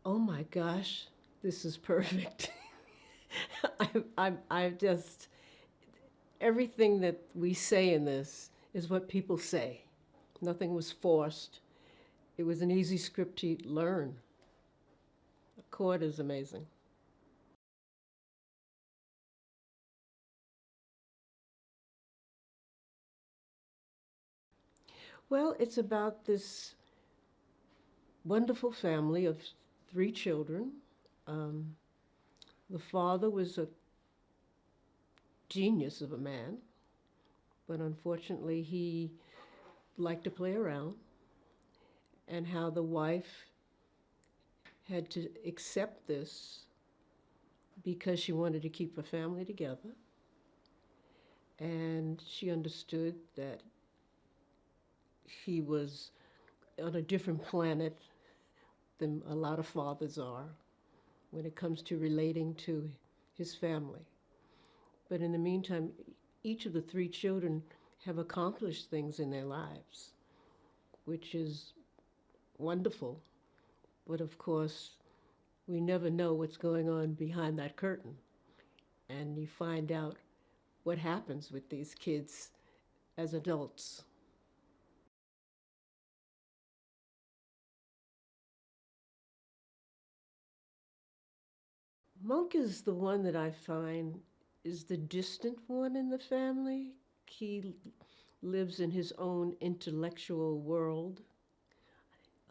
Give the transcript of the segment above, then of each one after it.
Oh my gosh, this is perfect. I just, everything that we say in this is what people say. Nothing was forced. It was an easy script to learn. Cord is amazing. Well, it's about this wonderful family of three children. Um, the father was a genius of a man, but unfortunately he liked to play around, and how the wife had to accept this because she wanted to keep her family together. And she understood that he was on a different planet than a lot of fathers are when it comes to relating to his family. But in the meantime, each of the three children have accomplished things in their lives, which is wonderful. But of course, we never know what's going on behind that curtain. And you find out what happens with these kids as adults. Monk is the one that I find is the distant one in the family. He lives in his own intellectual world.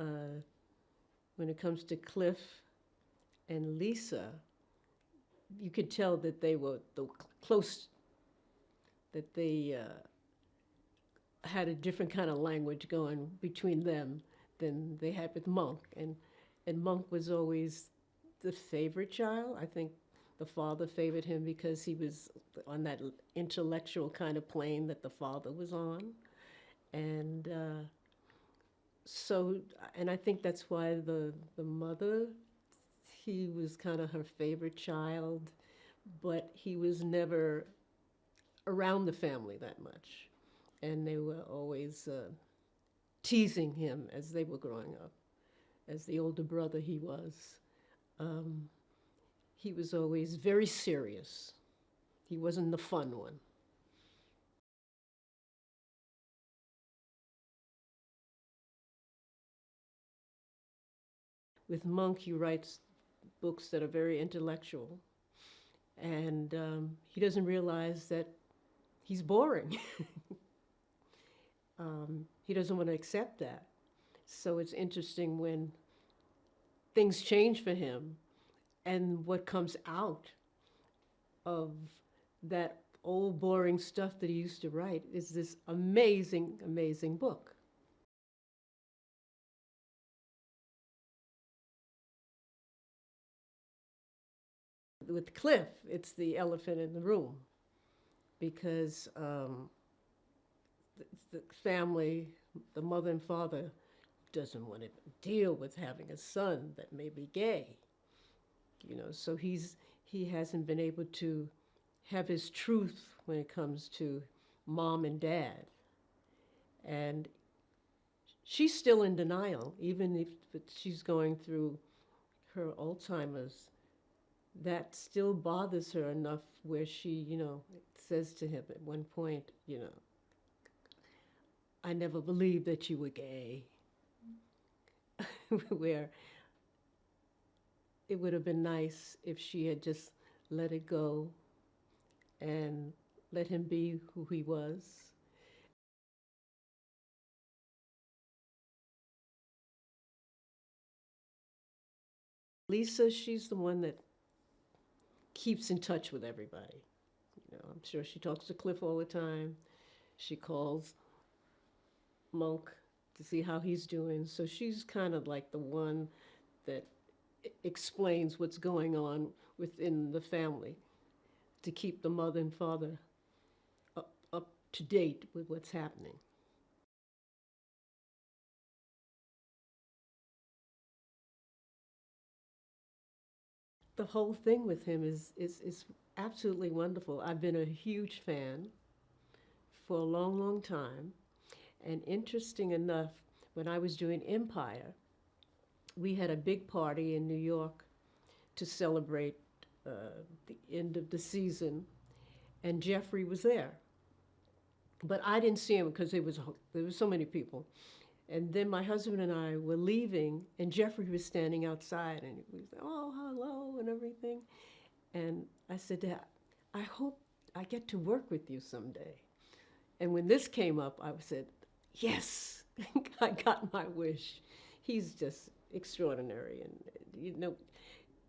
Uh, when it comes to Cliff and Lisa, you could tell that they were the close, that they had a different kind of language going between them than they had with Monk. And Monk was always the favorite child. I think the father favored him because he was on that intellectual kind of plane that the father was on. And so, and I think that's why the mother, he was kind of her favorite child, but he was never around the family that much. And they were always teasing him as they were growing up. As the older brother he was, um, he was always very serious. He wasn't the fun one. With Monk, he writes books that are very intellectual, and he doesn't realize that he's boring. He doesn't want to accept that. So it's interesting when things change for him and what comes out of that old boring stuff that he used to write is this amazing, amazing book. With Cliff, it's the elephant in the room because the family, the mother and father, doesn't want to deal with having a son that may be gay. So he hasn't been able to have his truth when it comes to mom and dad. And she's still in denial, even if she's going through her Alzheimer's. That still bothers her enough where she, says to him at one point, I never believed that you were gay. Where it would have been nice if she had just let it go and let him be who he was. Lisa, she's the one that keeps in touch with everybody. I'm sure she talks to Cliff all the time. She calls Monk to see how he's doing. So she's kind of like the one that explains what's going on within the family to keep the mother and father up to date with what's happening. The whole thing with him is absolutely wonderful. I've been a huge fan for a long, long time. And interesting enough, when I was doing Empire, we had a big party in New York to celebrate the end of the season, and Jeffrey was there. But I didn't see him because there was so many people. And then my husband and I were leaving, and Jeffrey was standing outside, and he was, oh, hello, and everything. And I said to him, I hope I get to work with you someday. And when this came up, I said, yes, I got my wish. He's just extraordinary. And,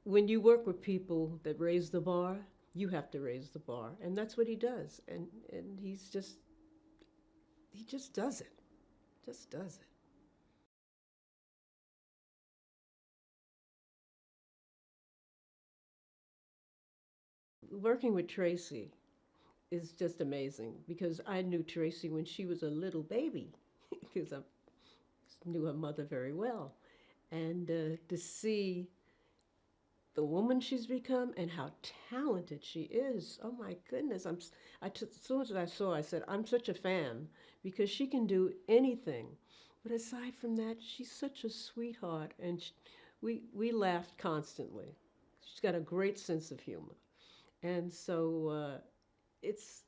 when you work with people that raise the bar, you have to raise the bar. And that's what he does. And he just does it. Just does it. Working with Tracee is just amazing because I knew Tracee when she was a little baby because I knew her mother very well. And to see the woman she's become and how talented she is, oh my goodness! As soon as I saw her, I said, I'm such a fan because she can do anything. But aside from that, she's such a sweetheart, and we laughed constantly. She's got a great sense of humor. And so it's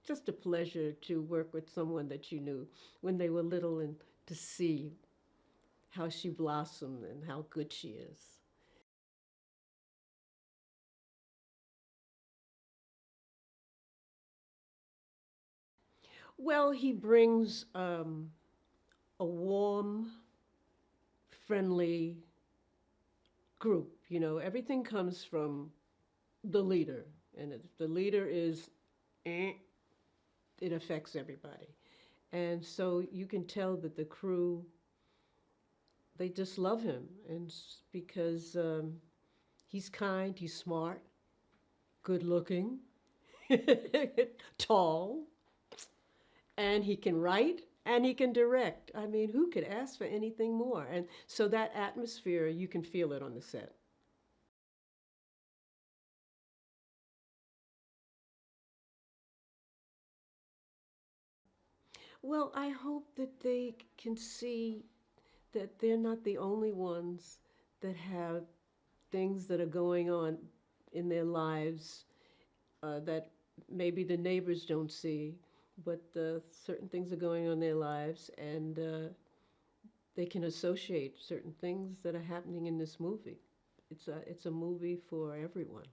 just a pleasure to work with someone that you knew when they were little and to see how she blossomed and how good she is. Well, he brings a warm, friendly group. Everything comes from the leader. And if the leader is, eh, it affects everybody. And so you can tell that the crew, they just love him. And because he's kind, he's smart, good looking, tall, and he can write and he can direct. I mean, who could ask for anything more? And so that atmosphere, you can feel it on the set. Well, I hope that they can see that they're not the only ones that have things that are going on in their lives that maybe the neighbors don't see, but certain things are going on in their lives, and they can associate certain things that are happening in this movie. It's a movie for everyone.